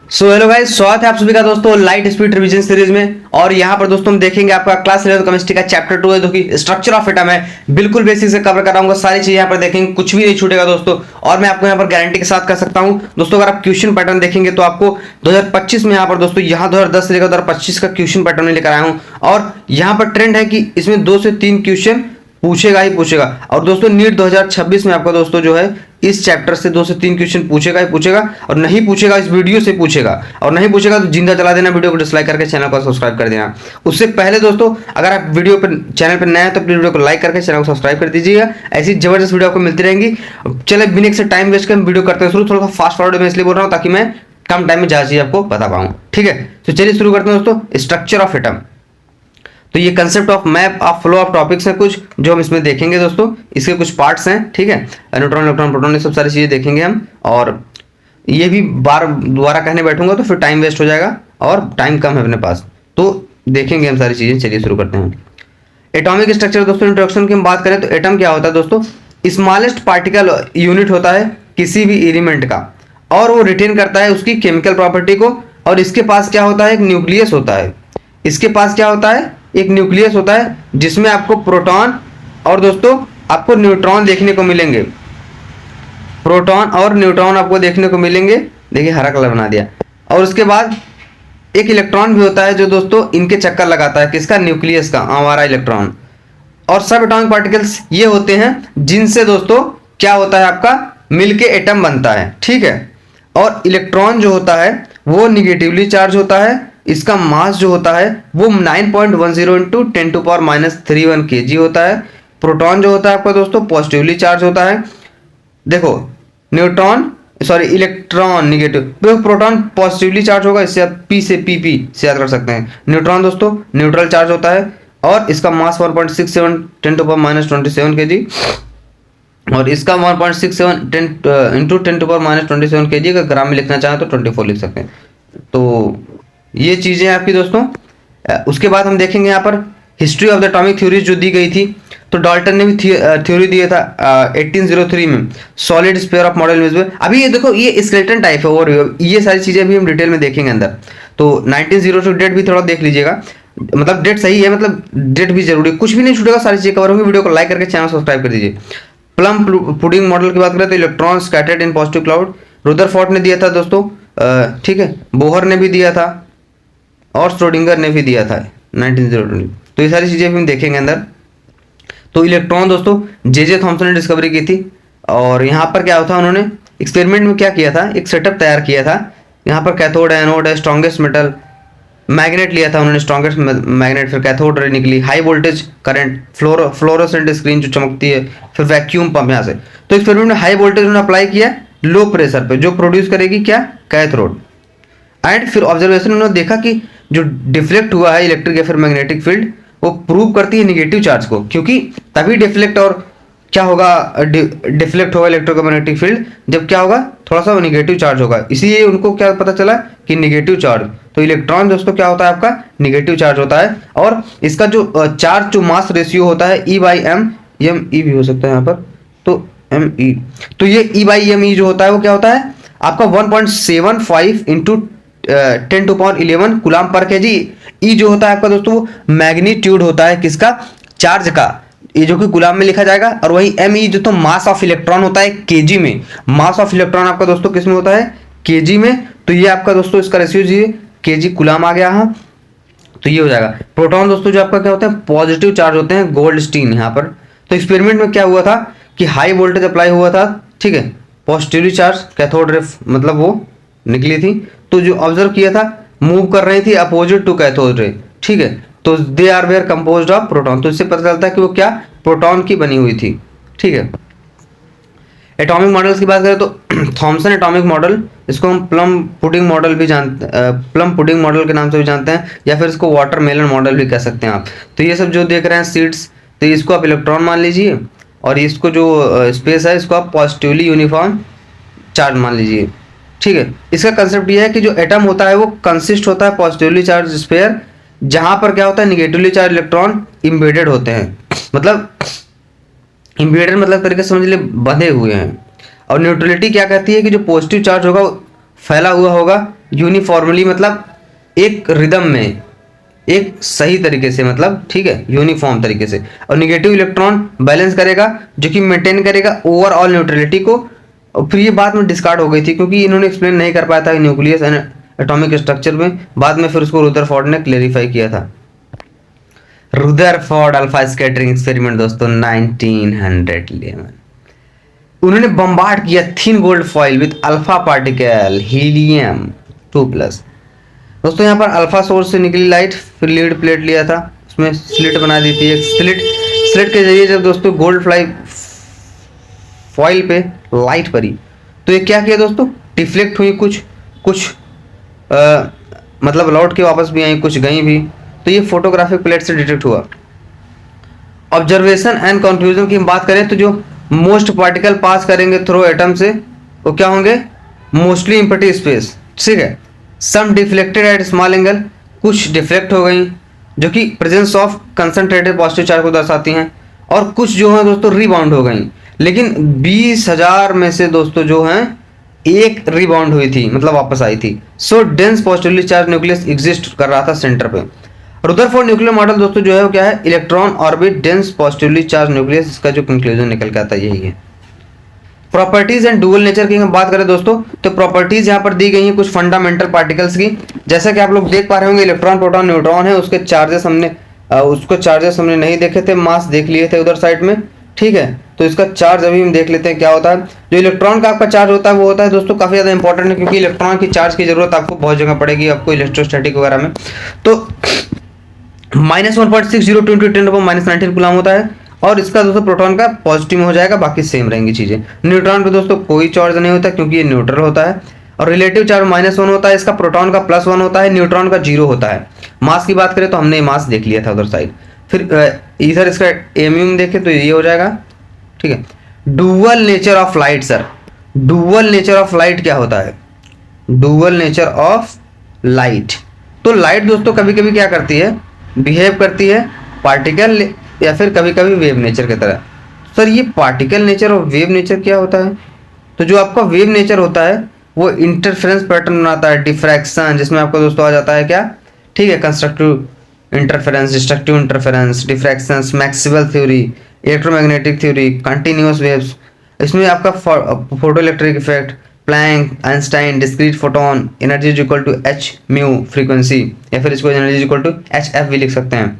So hello guys, स्वागत है आप सभी का दोस्तों लाइट स्पीड रिवीजन सीरीज में। और यहाँ पर दोस्तों हम देखेंगे आपका क्लास 11 केमिस्ट्री का चैप्टर 2 है जो कि स्ट्रक्चर ऑफ एटम है। बिल्कुल बेसिक से कवर कराऊंगा, सारी चीजें यहाँ पर देखेंगे, कुछ भी नहीं छूटेगा दोस्तों। और मैं आपको यहाँ पर गारंटी के साथ कर सकता हूँ दोस्तों, अगर आप क्वेश्चन पैटर्न देखेंगे तो आपको 2025 में यहाँ पर दोस्तों यहाँ 2010 से लेकर 2025 का क्वेश्चन पैटर्न लेकर आया हूँ। और यहाँ पर ट्रेंड है कि इसमें 2 से 3 क्वेश्चन पूछेगा ही पूछेगा। और दोस्तों नीट 2026 में आपका दोस्तों जो है इस चैप्टर से 2 से 3 क्वेश्चन पूछेगा ही पूछेगा, और नहीं पूछेगा इस वीडियो से पूछेगा, और नहीं पूछेगा तो जिंदा जला देना, वीडियो को डिसलाइक करके चैनल को सब्सक्राइब कर देना। उससे पहले दोस्तों अगर आप वीडियो पर चैनल पर नए हैं तो प्लीज वीडियो को लाइक करके चैनल को सब्सक्राइब कर दीजिएगा। ऐसी जबरदस्त वीडियो आपको मिलती रहेंगी। चले बिना से टाइम वेस्ट कर वीडियो करते हैं शुरू। थोड़ा सा फास्ट फॉरवर्ड में इसलिए बोल रहा हूँ ताकि मैं कम टाइम में ज़्यादा चीज़ आपको बता पाऊँ। ठीक है, तो चलिए शुरू करते हैं दोस्तों। स्ट्रक्चर ऑफ एटम, तो ये concept of map of flow of topics हैं कुछ जो हम इसमें देखेंगे दोस्तों। इसके कुछ पार्ट्स हैं, ठीक है, न्यूट्रॉन इलेक्ट्रॉन प्रोटॉन ये सब सारी चीजें देखेंगे हम। और ये भी बार दोबारा कहने बैठूंगा तो फिर टाइम वेस्ट हो जाएगा और टाइम कम है अपने पास, तो देखेंगे हम सारी चीजें। चलिए शुरू करते हैं। एटॉमिक स्ट्रक्चर दोस्तों, इंट्रोडक्शन की हम बात करें तो एटम क्या होता है दोस्तों? स्मॉलेस्ट पार्टिकल यूनिट होता है किसी भी एलिमेंट का, और वो रिटेन करता है उसकी केमिकल प्रॉपर्टी को। और इसके पास क्या होता है? एक न्यूक्लियस होता है। इसके पास क्या होता है? एक न्यूक्लियस होता है जिसमें आपको प्रोटॉन और दोस्तों आपको न्यूट्रॉन देखने को मिलेंगे। प्रोटॉन और न्यूट्रॉन आपको देखने को मिलेंगे, देखिए हरा कलर बना दिया। और उसके बाद एक इलेक्ट्रॉन भी होता है जो दोस्तों इनके चक्कर लगाता है, किसका? न्यूक्लियस का, हमारा इलेक्ट्रॉन। और सब एटॉमिक पार्टिकल्स ये होते हैं जिनसे दोस्तों क्या होता है? आपका मिलके एटम बनता है, ठीक है। और इलेक्ट्रॉन जो होता है वो निगेटिवली चार्ज होता है। इसका मास जो होता है वो 9.10 इंटू 10⁻³ kg होता है। प्रोटॉन जो होता है आपका दोस्तों पॉजिटिवली चार्ज होता है। देखो इलेक्ट्रॉन निगेटिव, देखो प्रोटॉन पॉजिटिवली चार्ज होगा, इससे आप पी से पी से याद कर सकते हैं। न्यूट्रॉन दोस्तों न्यूट्रल चार्ज होता है और इसका मास 1.67 10⁻27 kg, और इसका 1.67 इंटू 10⁻27 kg। अगर ग्राम में लिखना चाहें तो 24 लिख सकते हैं। तो ये चीजें आपकी दोस्तों। उसके बाद हम देखेंगे यहाँ पर history of the atomic theories जो दी गई थी। तो डाल्टन ने भी थ्योरी दिया था 1803 में, solid sphere of model visible. अभी ये देखो ये स्केलेटन टाइप है, और ये सारी चीजें भी हम डिटेल में देखेंगे अंदर। तो 1902 डेट भी थोड़ा देख लीजिएगा, मतलब डेट सही है, मतलब डेट भी जरूरी, कुछ भी नहीं छूटेगा, सारी चीजें कवर होंगी। वीडियो को लाइक करके चैनल सब्सक्राइब कर दीजिए। प्लम पुडिंग मॉडल की बात करें तो electron scattered in positive cloud, Rutherford ने दिया था दोस्तों, ठीक है, बोहर ने भी दिया था और श्रोडिंगर ने भी दिया था 1902। तो ये सारी चीज़ें भी हम देखेंगे अंदर। तो इलेक्ट्रॉन दोस्तों जे थॉमसन ने डिस्कवरी की थी। और यहाँ पर क्या होता है, उन्होंने एक्सपेरिमेंट में क्या किया था, एक सेटअप तैयार किया था। यहाँ पर कैथोड है, एनोड है, स्ट्रॉन्गेस्ट मेटल मैग्नेट लिया था उन्होंने, स्ट्रॉन्गेस्ट मैग्नेट, फिर कैथोड रे निकली, high voltage current, fluorescent screen जो चमकती है, फिर वैक्यूम पंप यहाँ से। तो एक्सपेरिमेंट में हाई वोल्टेज उन्होंने अप्लाई किया लो प्रेशर पे, जो प्रोड्यूस करेगी क्या? कैथोड। एंड फिर ऑब्जर्वेशन उन्होंने देखा कि जो डिफ्लेक्ट हुआ है इलेक्ट्रिक या फिर मैग्नेटिक फील्ड, वो प्रूव करती है निगेटिव चार्ज को, क्योंकि तभी डिफ्लेक्ट और क्या होगा, डिफ्लेक्ट होगा इलेक्ट्रोमैग्नेटिक फील्ड जब क्या होगा, थोड़ा सा निगेटिव चार्ज होगा। इसीलिए उनको क्या पता चला कि निगेटिव चार्ज। तो इलेक्ट्रॉन दोस्तों क्या होता है आपका? निगेटिव चार्ज होता है। और इसका जो चार्ज टू मास रेशियो होता है E/m, E भी हो सकता है यहाँ पर, तो ME। तो ये E/me जो होता है वो क्या होता है आपका 1.75 इंटू 10⁻11 कूलम पर kg। ई जो होता है आपका दोस्तों वो मैग्नीट्यूड होता है किसका? चार्ज का, ये जो कि कूलम में लिखा जाएगा। और वही ME जो तो मास ऑफ इलेक्ट्रॉन होता है kg में। मास ऑफ इलेक्ट्रॉन आपका दोस्तों किस में होता है? kg में। तो ये आपका दोस्तों इसका रेशियो जी kg कूलम आ गया। हाँ, तो ये हो जाएगा। प्रोटॉन दोस्तों जो आपका क्या होता है? पॉजिटिव चार्ज होते हैं, गोल्डस्टीन यहाँ पर। तो एक्सपेरिमेंट में क्या हुआ था कि हाई वोल्टेज अप्लाई हुआ था, ठीक है, पॉजिटिवली चार्ज कैथोड रे मतलब वो निकली थी। तो जो ऑब्जर्व किया था मूव कर रही थी अपोजिट टू कैथोड रे, ठीक है। तो they are were composed of proton. तो इससे पता चलता है कि वो क्या प्रोटॉन की बनी हुई थी, ठीक है। एटॉमिक मॉडल्स की बात करें तो थॉमसन एटॉमिक मॉडल, इसको हम प्लम पुडिंग मॉडल भी जानते हैं, प्लम पुडिंग मॉडल के नाम से भी जानते हैं, या फिर इसको वाटरमेलन मॉडल भी कह सकते हैं आप। तो ये सब जो देख रहे हैं सीड्स, तो इसको आप इलेक्ट्रॉन मान लीजिए, और इसको जो स्पेस है इसको आप पॉजिटिवली यूनिफॉर्म चार्ज मान लीजिए, ठीक है। इसका कंसेप्ट ये है कि जो एटम होता है वो कंसिस्ट होता है पॉजिटिवली चार्ज स्फीयर, जहां पर क्या होता है निगेटिवली चार्ज इलेक्ट्रॉन इम्बेडेड होते हैं, मतलब इम्बेडेड मतलब तरीके से समझ लिए बंधे हुए हैं। और न्यूट्रलिटी क्या कहती है कि जो पॉजिटिव चार्ज होगा फैला हुआ होगा यूनिफॉर्मली मतलब एक रिदम में, एक सही तरीके से, मतलब ठीक है, यूनिफॉर्म तरीके से। और निगेटिव इलेक्ट्रॉन बैलेंस करेगा, जो कि मेंटेन करेगा ओवरऑल न्यूट्रलिटी को। और फिर ये बाद में डिस्कार्ड हो गई थी क्योंकि इन्होंने एक्सप्लेन नहीं कर पाया था न्यूक्लियस एंड एटॉमिक स्ट्रक्चर में। बाद में फिर उसको रुदरफोर्ड ने क्लेरिफाई किया था। रुदरफोर्ड अल्फा स्कैटरिंग एक्सपेरिमेंट दोस्तों 1911। उन्होंने बम्बार्ड किया thin gold foil with alpha particle helium 2+। दोस्तों यहाँ पर अल्फा सोर्स से निकली लाइट, फिर लीड प्लेट लिया था, उसमें स्लिट बना दी थी, एक स्लिट के जरिए जब दोस्तों गोल्ड फ्लाई फॉइल पे लाइट पड़ी तो ये क्या किया दोस्तों, डिफ्लेक्ट हुई, कुछ मतलब लौट के वापस भी आई, कुछ गई भी। तो ये फोटोग्राफिक प्लेट से डिटेक्ट हुआ। ऑब्जर्वेशन एंड कंक्लूजन की हम बात करें तो जो मोस्ट पार्टिकल पास करेंगे थ्रू एटम से वो क्या होंगे, मोस्टली एम्प्टी स्पेस, ठीक है। सम डिफ्लेक्टेड एट स्मॉल एंगल, कुछ डिफ्लेक्ट हो गई जो कि presence of concentrated positive charge को दर्शाती हैं, और कुछ जो है दोस्तों रिबाउंड हो गई। लेकिन 20,000 में से दोस्तों जो हैं एक रिबाउंड हुई थी, मतलब वापस आई थी। So dense positively charge nucleus exist कर रहा था सेंटर पे। रुदरफोर्ड न्यूक्लियर मॉडल दोस्तों जो है वो क्या है, electron orbit dense positively charge nucleus, इसका जो कंक्लूजन निकल के आता है यही है। प्रॉपर्टीज एंड डुअल नेचर की हम बात करें दोस्तों तो प्रॉपर्टीज यहाँ पर दी गई हैं कुछ फंडामेंटल पार्टिकल्स की। जैसा कि आप लोग देख पा रहे होंगे इलेक्ट्रॉन प्रोटॉन न्यूट्रॉन है, उसके चार्जेस हमने नहीं देखे थे, मास देख लिए थे उधर साइड में, ठीक है। तो इसका चार्ज अभी हम देख लेते हैं क्या होता है। जो इलेक्ट्रॉन का आपका चार्ज होता है वो होता है दोस्तों काफी ज्यादा इंपॉर्टेंट है, क्योंकि इलेक्ट्रॉन की चार्ज की जरूरत आपको बहुत जगह पड़ेगी, आपको इलेक्ट्रोस्टैटिक वगैरह में। तो -1.60 × 10⁻⁻19 कूलम होता है, और इसका दोस्तों प्रोटॉन का पॉजिटिव में हो जाएगा, बाकी सेम रहेंगी चीजें। न्यूट्रॉन पे दोस्तों कोई चार्ज नहीं होता क्योंकि ये न्यूट्रल होता है, और रिलेटिव चार्ज -1 होता है, इसका प्रोटॉन का +1 होता है, न्यूट्रॉन का 0 होता है। मास की बात करें तो हमने मास देख लिया था उधर साइड। फिर इधर इसका एम्यूम देखें तो ये हो जाएगा, ठीक है। Dual nature of light, sir dual nature of light क्या होता है, डुअल नेचर ऑफ लाइट। तो लाइट दोस्तों कभी कभी क्या करती है, बिहेव करती है पार्टिकल या फिर कभी कभी वेव नेचर की तरह। सर ये पार्टिकल नेचर और वेव नेचर क्या होता है, तो जो आपका वेव नेचर होता है वो इंटरफेरेंस पैटर्न बनाता है, डिफ्रैक्शन, जिसमें आपका दोस्तों आ जाता है क्या, ठीक है, constructive interference, destructive interference, diffractions, Maxwell theory, electromagnetic theory, continuous waves. इसमें आपका photoelectric effect, Planck, Einstein, discrete photon, energy is equal to h mu frequency, या फिर इसको energy is equal to hf भी लिख सकते हैं।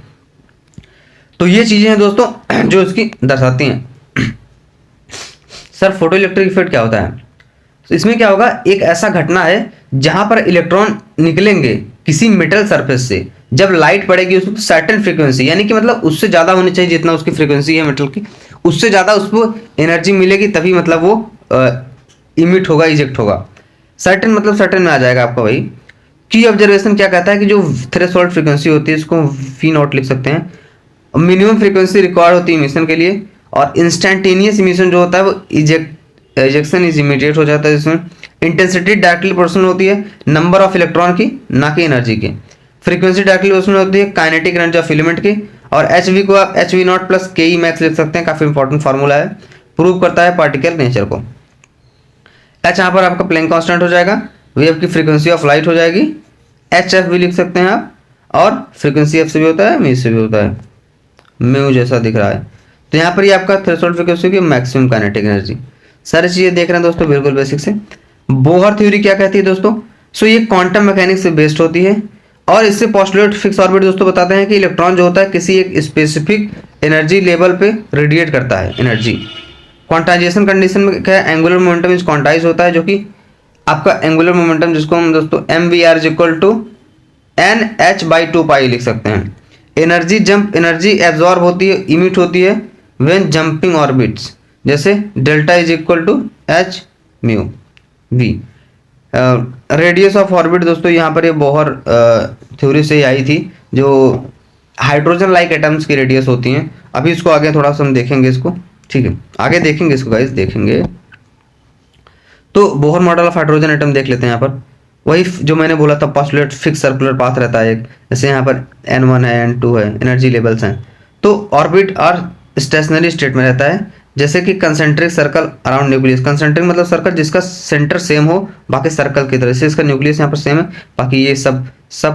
तो ये चीजें हैं दोस्तों जो इसकी दर्शाती हैं। सर फोटो इलेक्ट्रिक इफेक्ट क्या होता है, तो इसमें क्या होगा, एक ऐसा घटना है जहां पर इलेक्ट्रॉन निकलेंगे किसी मेटल सरफेस से, जब लाइट पड़ेगी उसको सर्टेन फ्रीक्वेंसी, यानी कि मतलब उससे ज्यादा होनी चाहिए जितना उसकी फ्रीक्वेंसी है मेटल की, उससे ज्यादा उसको एनर्जी मिलेगी तभी मतलब वो इमिट होगा, इजेक्ट होगा। सर्टेन मतलब सर्टेन में आ जाएगा आपका भाई। की ऑब्जर्वेशन क्या कहता है कि जो थ्रेशोल्ड फ्रीक्वेंसी होती है इसको V0 लिख सकते हैं, मिनिमम फ्रीक्वेंसी रिक्वायर्ड होती है इमिशन के लिए, और इंस्टेंटेनियस इमिशन जो होता है वो इजेक्शन इज इमीडिएट हो जाता है। इसमें इंटेंसिटी डायरेक्टली प्रोपोर्शनल होती है नंबर ऑफ इलेक्ट्रॉन की, ना कि एनर्जी की। फ्रीक्वेंसी डायरेक्टली प्रोपोर्शनल होती है काइनेटिक एनर्जी ऑफ एलिमेंट की, और HV को आप HV0 + KE मैक्स लिख सकते हैं, काफी इंपॉर्टेंट फार्मूला है, प्रूव करता है पार्टिकल नेचर को। H यहाँ पर आपका प्लैंक कांस्टेंट हो जाएगा, वेव की फ्रीक्वेंसी ऑफ लाइट हो जाएगी, HF भी लिख सकते हैं आप, और फ्रीक्वेंसी F से भी होता है, म्यू से भी होता है, म्यू जैसा दिख रहा है। तो यहाँ पर ये आपका थ्रेशोल्ड फ्रीक्वेंसी की मैक्सिमम काइनेटिक एनर्जी। सारी चीजें देख रहे हैं दोस्तों बिल्कुल बेसिक से। बोहर थ्योरी क्या कहती है दोस्तों, सो ये क्वांटम मैकेनिक्स से बेस्ड होती है, और इससे पोस्टुलेट फिक्स ऑर्बिट दोस्तों बताते हैं कि इलेक्ट्रॉन जो होता है किसी एक स्पेसिफिक एनर्जी लेवल पे रेडिएट करता है एनर्जी। क्वांटाइजेशन कंडीशन में क्या है, एंगुलर मोमेंटम इज क्वांटाइज होता है, जो कि आपका एंगुलर मोमेंटम जिसको हम दोस्तों mvr = nh/2π लिख सकते हैं। एनर्जी जंप, एनर्जी एब्जॉर्ब होती है, इमिट होती है व्हेन जंपिंग ऑर्बिट्स, जैसे delta is equal to h mu v। Radius of orbit दोस्तों यहाँ पर ये बोहर थ्योरी से ही आई थी, जो हाइड्रोजन लाइक एटम्स की रेडियस होती हैं। अभी इसको आगे थोड़ा सा हम देखेंगे इसको, ठीक है, आगे देखेंगे इसको गाइस, देखेंगे। तो Bohr model of hydrogen atom देख लेते हैं। यहाँ पर वही जो मैंने बोला था, पोस्टुलेट फिक्स सर्कुलर पाथ रहता है एक, जैसे यहाँ पर N1 है, N2 है, एनर्जी लेवल्स हैं। तो ऑर्बिट और स्टेशनरी स्टेट में रहता है, जैसे कि concentric circle around nucleus. Concentric मतलब सर्कल जिसका सेंटर सेम हो बाकी सर्कल की तरह से, इसका न्यूक्लियस यहाँ पर सेम है, बाकी ये सब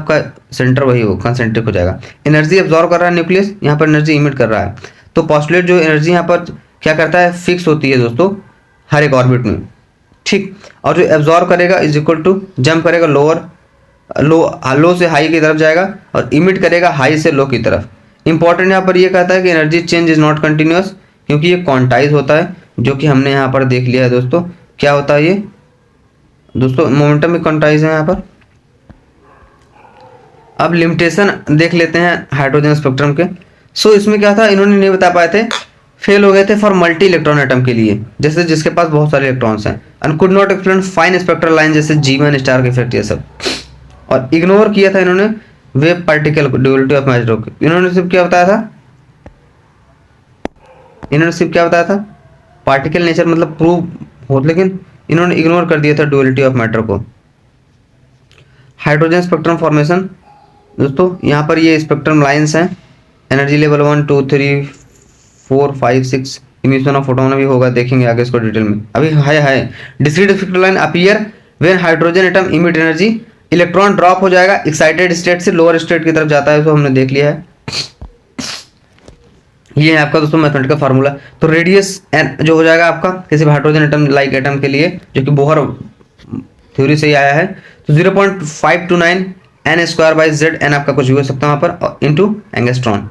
का सेंटर वही हो, कंसेंट्रिक हो जाएगा। एनर्जी एब्जॉर्व कर रहा है न्यूक्लियस, यहाँ पर एनर्जी इमिट कर रहा है। तो पॉस्टुलेट जो एनर्जी यहाँ पर क्या करता है, फिक्स होती है दोस्तों हर एक ऑर्बिट में, ठीक। और जो एब्जॉर्व करेगा इज इक्वल टू जंप करेगा लो से हाई की तरफ जाएगा, और इमिट करेगा हाई से लो की तरफ। इंपॉर्टेंट यहाँ पर ये कहता है कि energy change is not continuous, क्योंकि ये क्वांटाइज होता है, जो कि हमने यहाँ पर देख लिया है दोस्तों। क्या होता है ये दोस्तों, मोमेंटम भी क्वांटाइज है यहाँ पर। अब लिमिटेशन देख लेते हैं हाइड्रोजन स्पेक्ट्रम के। सो इसमें क्या था, इन्होंने नहीं बता पाए थे, फेल हो गए थे फॉर मल्टी इलेक्ट्रॉन एटम के लिए, जैसे जिसके पास बहुत सारे इलेक्ट्रॉन्स हैं, and could not explain fine spectral line जैसे G1 स्टार के इफेक्ट ये सब, और इग्नोर किया था इन्होंने wave particle duality of matter. इन्होंने सिर्फ क्या बताया था, पार्टिकल नेचर मतलब प्रूव हो, लेकिन इन्होंने इग्नोर कर दिया था ड्यूअलिटी ऑफ मैटर को। हाइड्रोजन स्पेक्ट्रम फॉर्मेशन दोस्तों, यहाँ पर ये स्पेक्ट्रम लाइंस हैं, energy level 1 2 3 4 5 6, emission of photon भी होगा, देखेंगे आगे इसको डिटेल में। अभी है discrete spectral line appear when hydrogen atom emit energy, electron drop हो जाएगा एक्साइटेड स्टेट से लोअर स्टेट की तरफ जाता है, तो हमने देख लिया है। ये है आपका दोस्तों मैथमेटिकल फार्मूला। तो रेडियस जो हो जाएगा आपका किसी भी हाइड्रोजन एटम लाइक एटम के लिए, जो कि बोहर थ्योरी से ही आया है, तो 0.529 n²/z, n आपका कुछ भी हो सकता है वहाँ पर, इनटू एंगस्ट्रॉन।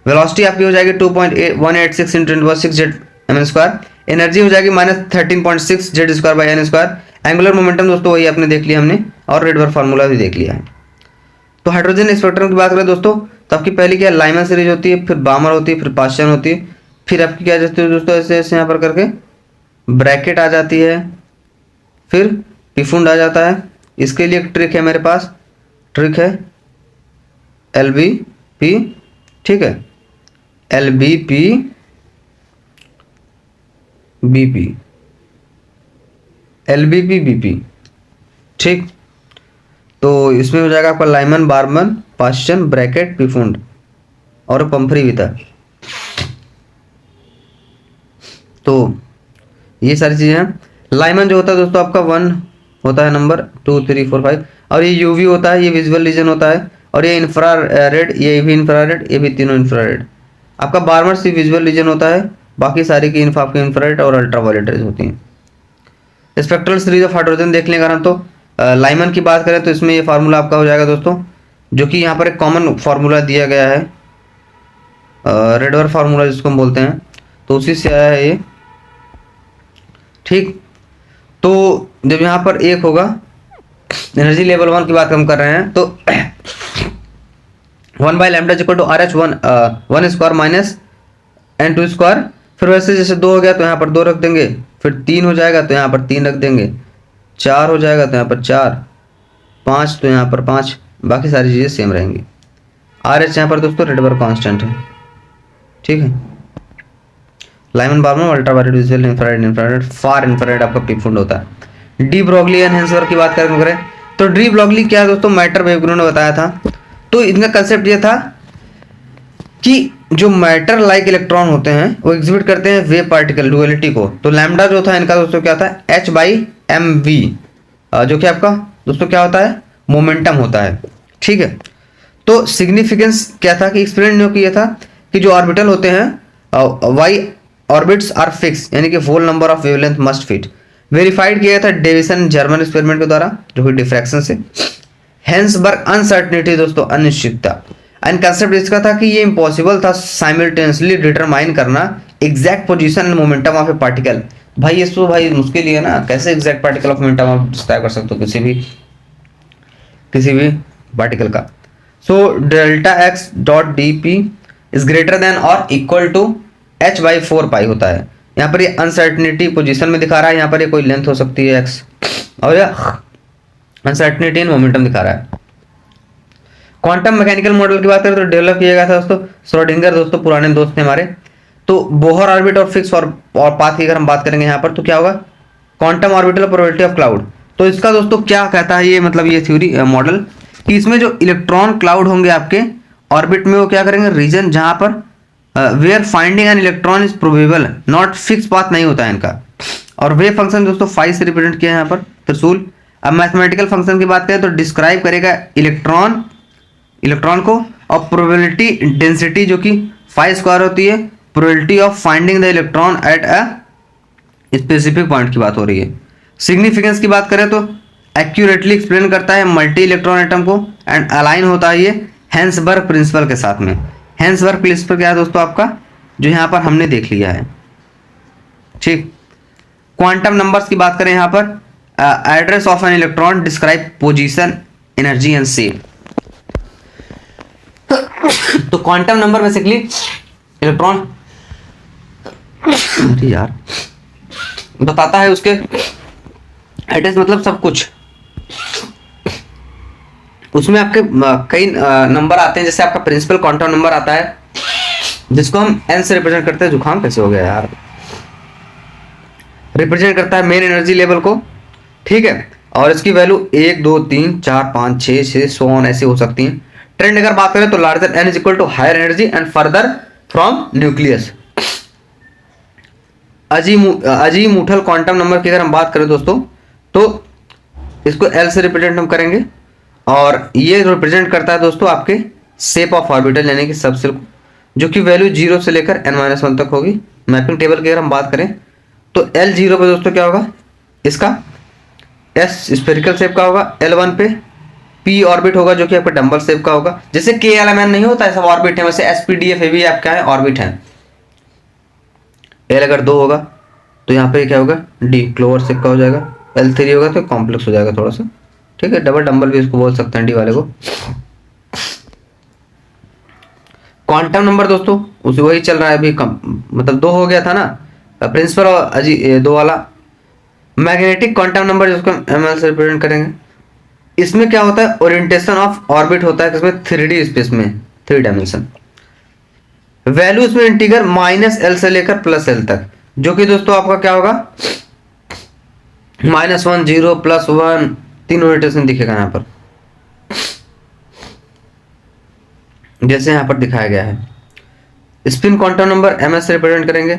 वेलोसिटी आपकी हो जाएगी 2.186 × 10⁻⁶ z m²। एनर्जी हो जाएगी -13.6 z²/n²। एंगुलर मोमेंटम दोस्तों वही आपने देख लिया हमने, और रेडबर्ग फार्मूला भी देख लिया है। तो हाइड्रोजन स्पेक्ट्रम की बात करें दोस्तों, तो आपकी पहली क्या लाइमन सीरीज होती है, फिर बामर होती है, फिर पास्चन होती है, फिर आपकी क्या जाती है दोस्तों, ऐसे ऐसे यहाँ पर करके ब्रैकेट आ जाती है, फिर पिफुंड आ जाता है। इसके लिए एक ट्रिक है मेरे पास, ट्रिक है LBP, ठीक है, LBP BP, LBP BP, ठीक। तो इसमें हो जाएगा आपका लाइमन, बार्मन, पास्चन, ब्रैकेट, पिफुंड, और पंफरी भी था। तो ये सारी चीजें हैं। लाइमन जो होता है दोस्तों आपका 1 होता है नंबर, 2 3 4 5, और ये यूवी होता है, ये विजुअल रीजन होता है, और ये इंफ्रारेड, ये भी इंफ्रारेड, ये भी तीनों इंफ्रारेड। आपका बार्मर सी विजुअल रीजन होता है, बाकी सारी की आपकी इंफ्रारेड और अल्ट्रावायलेट रेज होती हैं। स्पेक्ट्रल सीरीज ऑफ हाइड्रोजन देख लें अगर हम, तो लाइमन की बात करें तो इसमें ये फार्मूला आपका हो जाएगा दोस्तों, जो कि यहाँ पर एक कॉमन फार्मूला दिया गया है, रेडबर्ग फार्मूला जिसको हम बोलते हैं, तो उसी से आया है ये, ठीक। तो जब यहाँ पर एक होगा, एनर्जी लेवल 1 की बात हम कर रहे हैं, तो 1/λ = RH1 -n², फिर वैसे जैसे 2 हो गया तो यहाँ पर 2 रख देंगे, फिर 3 हो जाएगा तो यहाँ पर 3 रख देंगे, 4 हो जाएगा तो यहाँ पर 4, 5 तो यहाँ पर 5, बाकी सारी चीज़ें सेम रहेंगी। RH यहाँ पर दोस्तों रेडबर्ग कांस्टेंट है, ठीक है। लाइमन, बार्मन, अल्ट्रावायलेट, विजुअल, इंफ्रारेड, फार इंफ्रारेड आपका पिफुंड होता है। डी ब्रोगली एनहांसर की बात करें तो डी ब्रोगली क्या है दोस्तों, मैटर वेव ने बताया था। तो इनका कंसेप्ट ये था कि जो मैटर लाइक इलेक्ट्रॉन होते हैं वो एग्जिबिट करते हैं वेव पार्टिकल डुअलिटी को। तो लैम्डा जो था इनका दोस्तों क्या था, h/mv, जो कि आपका दोस्तों क्या होता है, मोमेंटम होता है, ठीक है। तो सिग्निफिकेंस क्या था कि एक्सपेरिमेंट ने किया था कि जो ऑर्बिटल होते हैं वाई ऑर्बिट्स आर फिक्स, यानी कि whole number of wavelength must fit. Verified किया था डेविसन जर्मन एक्सपेरिमेंट के द्वारा, जो कि डिफ्रैक्शन से। हेंसबर्ग अनसर्टेनिटी दोस्तों, अनिश्चितता। एंड कंसेप्ट इसका था कि ये इम्पॉसिबल था साइमल्टेनियसली डिटरमाइन करना exact position and momentum of A particle. भाई ये तो भाई मुश्किल ही है ना, कैसे एग्जैक्ट पार्टिकल ऑफ मोमेंटम आप डिस्क्राइब कर सकते हो किसी भी पार्टिकल का। सो Δx.dp इज ग्रेटर देन और इक्वल टू h/4π होता है। यहाँ पर ये अनसर्टेनिटी पोजीशन में दिखा रहा है, यहाँ पर ये कोई लेंथ हो सकती है x, और यह अनसर्टेनिटी इन मोमेंटम दिखा रहा है। क्वांटम मैकेनिकल मॉडल की बात करें तो डेवलप किया गया था दोस्तों श्रोडिंगर, दोस्तों पुराने दोस्त थे हमारे। तो बोहर ऑर्बिट और फिक्स और पाथ की अगर हम बात करेंगे यहाँ पर, तो क्या होगा, quantum orbital probability of cloud. तो इसका दोस्तों क्या कहता है ये, मतलब ये थ्योरी मॉडल, कि इसमें जो इलेक्ट्रॉन क्लाउड होंगे आपके ऑर्बिट में, वो क्या करेंगे, रीजन जहाँ पर where finding an electron is probable, not fix path नहीं होता है इनका। और वेव फंक्शन दोस्तों 5 से रिप्रेजेंट किया है यहाँ पर त्रिशूल। अब मैथमेटिकल फंक्शन की बात करें तो डिस्क्राइब करेगा इलेक्ट्रॉन को, और प्रोबेबिलिटी डेंसिटी जो कि 5 स्क्वायर होती है, probability of finding the electron at a specific point की बात हो रही है। सिग्निफिकेंस की बात करें तो एक्यूरेटली एक्सप्लेन करता है मल्टी इलेक्ट्रॉन एटम को, एंड अलाइन होता है ये हेंसबर्ग प्रिंसिपल के साथ में। हेंसबर्ग प्रिंसिपल क्या है दोस्तों आपका, जो यहाँ पर हमने देख लिया है, ठीक। क्वांटम नंबर्स की बात करें यहाँ पर, address of an electron describe position, energy and shape. तो क्वांटम नंबर बेसिकली इलेक्ट्रॉन अरे यार बताता है उसके एड्रेस, मतलब सब कुछ। उसमें आपके कई नंबर आते हैं, जैसे आपका प्रिंसिपल क्वांटम नंबर आता है जिसको हम एन से रिप्रेजेंट करते हैं। जुकाम कैसे हो गया यार, रिप्रेजेंट करता है मेन एनर्जी लेवल को, ठीक है। और इसकी वैल्यू 1 2 3 4 5 6 6 सो ऑन ऐसे हो सकती है। ट्रेंड अगर बात करें तो larger n is equal to higher energy and further from nucleus. Azimuthal quantum number की अगर हम बात करें दोस्तों तो इसको एल से रिप्रेजेंट हम करेंगे, और ये रिप्रेजेंट करता है दोस्तों आपके शेप ऑफ ऑर्बिटल यानी कि सबसेल को, जो कि वैल्यू 0 से लेकर n-1 तक होगी। मैपिंग टेबल की अगर हम बात करें तो L0 पे दोस्तों क्या होगा, इसका S स्फेरिकल शेप का होगा, L1 पे P ऑर्बिट होगा जो कि आपका डंबल शेप का होगा। जैसे KLMN नहीं होता है सब ऑर्बिट है, वैसे SPDF भी आपका है ऑर्बिट है। L अगर 2 होगा तो यहाँ पे क्या होगा, D क्लोवर शेप का हो जाएगा। L3 होगा तो कॉम्प्लेक्स हो जाएगा थोड़ा सा, ठीक है। डबल डंबल भी इसको बोल सकते हैं D वाले को। क्वांटम नंबर दोस्तों उसे वही चल रहा है अभी, मतलब 2 हो गया था ना प्रिंसिपल और 2 वाला। मैग्नेटिक क्वांटम नंबर जिसको ml से रिप्रेजेंट करेंगे, इसमें क्या होता है, ओरिएंटेशन ऑफ ऑर्बिट होता है किसमें, 3D स्पेस में, 3 डायमेंशन। वैल्यू इसमें इंटीगर -L से लेकर +L तक, जो कि दोस्तों आपका क्या होगा -1 0 +1 3 ओरिएंटेशन दिखेगा यहाँ पर, जैसे यहाँ पर दिखाया गया है। स्पिन क्वांटम नंबर ms से रिप्रेजेंट करेंगे।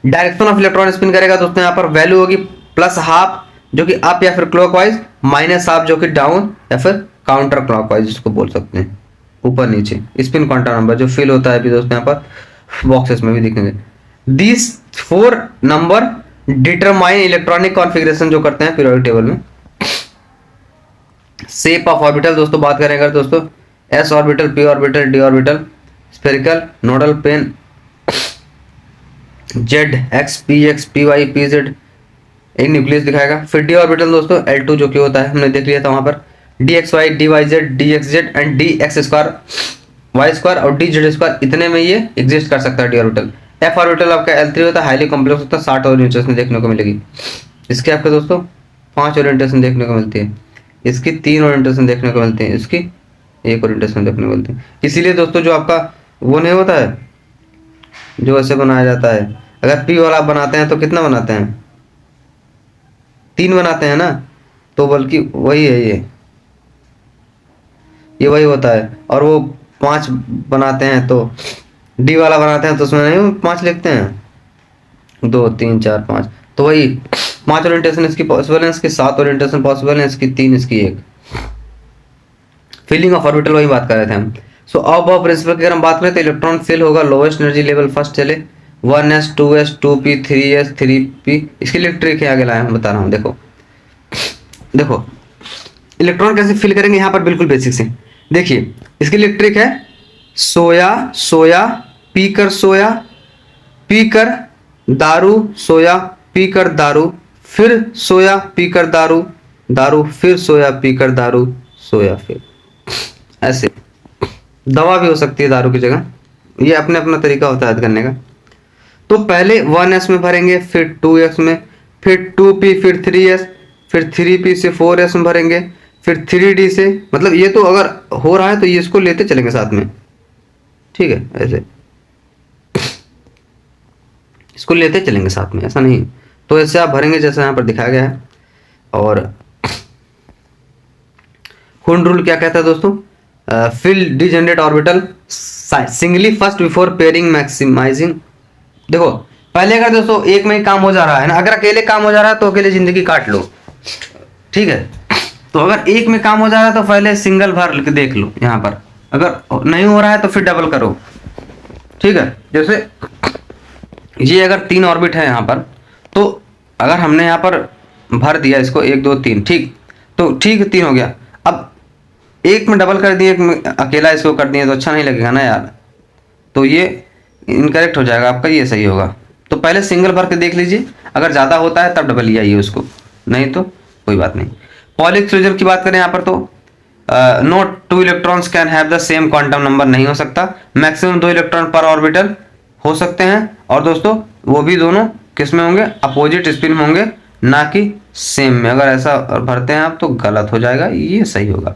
डायरेक्शन ऑफ इलेक्ट्रॉन स्पिन करेगा दोस्तों, यहाँ पर वैल्यू होगी +½ जो कि अप या फिर क्लॉकवाइज, -½ जो कि डाउन या फिर काउंटर क्लॉकवाइज जिसको बोल सकते हैं, ऊपर नीचे। स्पिन क्वांटम नंबर जो फिल होता है अभी दोस्तों यहाँ पर बॉक्सेस में भी दिखेंगे। This 4 number determine electronic configuration जो करते हैं पीरियोडिक टेबल में। शेप ऑफ ऑर्बिटल दोस्तों बात करें अगर दोस्तों, s orbital, p orbital, d orbital, spherical, nodal plane, z x p x p y p z एक न्यूक्लियस दिखाएगा। फिर d ऑर्बिटल दोस्तों L2 जो कि होता है, हमने देख लिया था वहां पर dxy dyz dxz and dx square y square और dz स्क्वायर, इतने में ये एग्जिस्ट कर सकता है d ऑर्बिटल। f ऑर्बिटल आपका L3 होता है, हाईली कॉम्प्लेक्स होता है, 60 ओरिएंटेशन देखने को मिलेगी। इसके आपके दोस्तों 5 ओरिएंटेशन देखने को मिलती है, इसकी 3 ओरिएंटेशन देखने को मिलती है, इसकी 1 ओरिएंटेशन देखने को मिलती है। इसीलिए दोस्तों जो आपका वो नहीं होता है जो ऐसे बनाया जाता है, अगर p वाला बनाते हैं तो कितना बनाते हैं, 3 बनाते हैं ना, तो बल्कि वही है ये वही होता है। और वो 5 बनाते हैं तो डी वाला बनाते हैं तो उसमें नहीं 5 लिखते हैं, 2 3 4 5, तो वही 5 ओरिएंटेशन इसकी पॉसिबल है, इसकी 7 ओरिएंटेशन पॉसिबल है, इसकी 3, इसकी 1। फिलिंग ऑफ ऑर्बिटल वही बात कर रहे थे हम। सो अब प्रिंसिपल की अगर हम बात करें तो इलेक्ट्रॉन फिल होगा, लोवेस्ट एनर्जी लेवल फर्स्ट चले, 1s 2s 2p 3s 3p। इसके लिए ट्रिक है आगे लाया हम बता रहा हूँ। देखो इलेक्ट्रॉन कैसे फिल करेंगे यहाँ पर, बिल्कुल बेसिक से देखिए। इसके लिए ट्रिक है, सोया सोया पी कर सोया, पी कर दारू सोया, पी कर दारू, फिर सोया पी कर दारू, दारू फिर सोया पी कर दारू, सोया फिर। ऐसे दवा भी हो सकती है दारू की जगह, ये अपने अपना तरीका होता है करने का। तो पहले 1s में भरेंगे, फिर 2s में, फिर 2p, फिर 3s, फिर 3p से 4s में भरेंगे, फिर 3d से, मतलब ये तो अगर हो रहा है तो ये इसको लेते चलेंगे साथ में, ठीक है। ऐसे इसको लेते चलेंगे साथ में, ऐसा नहीं। तो ऐसे आप भरेंगे जैसे यहाँ पर दिखाया गया है। और खून रूल क्या कहता है दोस्तों, fill degenerate orbital singly first before pairing maximising. देखो पहले अगर दोस्तों एक में ही काम हो जा रहा है ना, अगर अकेले काम हो जा रहा है तो अकेले जिंदगी काट लो, ठीक है। तो अगर एक में काम हो जा रहा है तो पहले सिंगल भर के देख लो यहाँ पर, अगर नहीं हो रहा है तो फिर डबल करो, ठीक है। जैसे ये अगर 3 ऑर्बिट है यहाँ पर, तो अगर हमने यहाँ पर भर दिया इसको 1 2 3, ठीक, तो ठीक 3 हो गया। अब एक में डबल कर दिए, एक में अकेला इसको कर दिए तो अच्छा नहीं लगेगा ना यार, तो ये इनकरेक्ट हो जाएगा आपका, ये सही होगा। तो पहले सिंगल भर के देख लीजिए, अगर ज़्यादा होता है तब डबल ही आइए उसको, नहीं तो कोई बात नहीं। पॉलिक क्लोजर की बात करें यहाँ पर, तो note 2 electrons can have the same quantum number नहीं हो सकता, मैक्सिमम 2 इलेक्ट्रॉन पर ऑर्बिटल हो सकते हैं, और दोस्तों वो भी दोनों किस में होंगे, अपोजिट स्पिन में होंगे, ना कि सेम में। अगर ऐसा भरते हैं आप तो गलत हो जाएगा, ये सही होगा।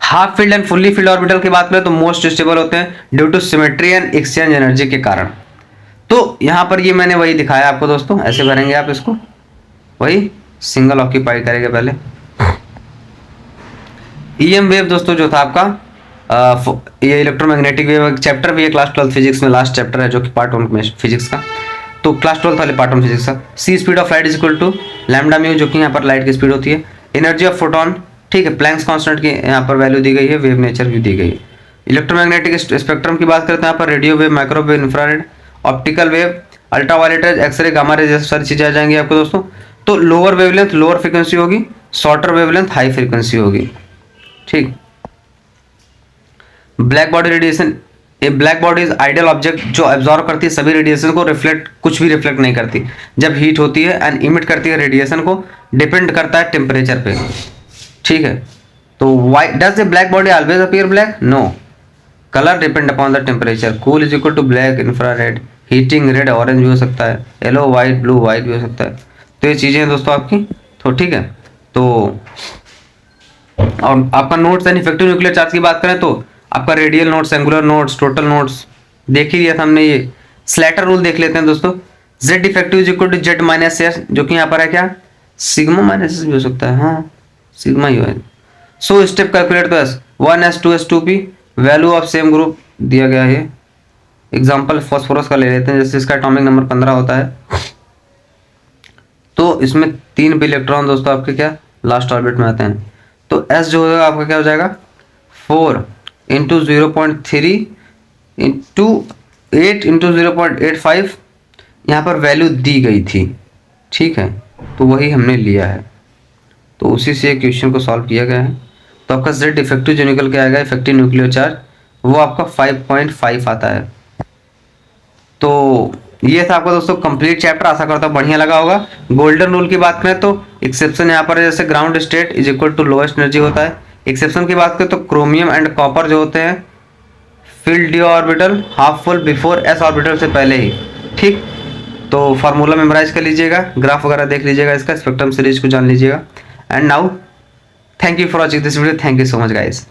Half field and fully filled orbital की बात करें तो मोस्ट स्टेबल होते हैं due to symmetry and exchange energy के कारण। तो यहाँ पर ये मैंने वही दिखाया आपको दोस्तों, ऐसे भरेंगे आप इसको, वही सिंगल ऑक्यूपाई करेंगे पहले। ईएम वेव दोस्तों जो था आपका, ये इलेक्ट्रोमैग्नेटिक वेव चैप्टर भी है क्लास 12 फिजिक्स में, लास्ट चैप्टर है जो कि पार्ट 1 में फिजिक्स का, तो क्लास 12 वाले पार्ट 1 फिजिक्स का। C speed of light is equal to lambda mu, जो कि यहाँ पर लाइट की स्पीड होती है। एनर्जी ऑफ फोटोन, ठीक है, प्लैंक्स कांस्टेंट की यहाँ पर वैल्यू दी गई है, वेव नेचर भी दी गई है। इलेक्ट्रोमैग्नेटिक स्पेक्ट्रम की बात करते हैं यहाँ पर, radio wave, microwave, infrared, optical wave, ultraviolet rays, x ray, gamma rays, सारी चीजें आ जाएंगी आपको दोस्तों। तो लोअर वेवलेंथ लोअर फ्रीक्वेंसी होगी, शॉर्टर वेवलेंथ हाई फ्रीक्वेंसी होगी, ठीक। Black body radiation, a black body is ideal object जो एब्जॉर्ब करती है सभी रेडिएशन को, रिफ्लेक्ट कुछ भी रिफ्लेक्ट नहीं करती जब हीट होती है, एंड इमिट करती है रेडिएशन को, डिपेंड करता है टेम्परेचर पे, ठीक है। तो why does a black body always appear black, no, colour depend upon the temperature. Cool is equal to black, infrared, heating red orange भी हो सकता है, येलो वाइट ब्लू वाइट भी हो सकता है। तो ये चीज़ें हैं दोस्तों आपकी, तो ठीक है। तो और आपका notes and effective nuclear charge की बात करें तो आपका radial notes, angular notes, total notes देख ही लिया था हमने। ये स्लैटर रूल देख लेते हैं दोस्तों, Z effective is equal to Z minus S, जो कि यहाँ पर है क्या, सिग्मा माइनस एस भी हो सकता है, हाँ सिग्मा ही है। सो स्टेप कैलकुलेट तो S 1s 2s 2p, value of same group दिया गया है। एग्जाम्पल फॉस्फोरस का ले लेते हैं, जैसे इसका एटॉमिक नंबर 15 होता है, तो इसमें 3 भी इलेक्ट्रॉन दोस्तों आपके क्या लास्ट ऑर्बिट में आते हैं। तो एस जो होगा आपका क्या हो जाएगा, 4 इंटू 0.3 इंटू 8 इंटू 0.85, यहाँ पर वैल्यू दी गई थी, ठीक है, तो वही हमने लिया है, तो उसी से क्वेश्चन को सॉल्व किया गया है। तो आपका जेड इफेक्टिव जो निकल के आएगा इफेक्टिव न्यूक्लियर चार्ज, वो आपका 5.5 आता है। तो ये था आपका दोस्तों कंप्लीट चैप्टर, आशा करता हूँ बढ़िया लगा होगा। गोल्डन रूल की बात करें तो एक्सेप्शन यहाँ पर जैसे ground state is equal to lowest energy होता है। एक्सेप्शन की बात करें तो क्रोमियम एंड कॉपर जो होते हैं field D orbital half full before S orbital से पहले ही, ठीक। तो फार्मूला मेमोराइज कर लीजिएगा, ग्राफ वगैरह देख लीजिएगा, इसका स्पेक्ट्रम सीरीज को जान लीजिएगा। And now thank you for watching this video, thank you so much guys.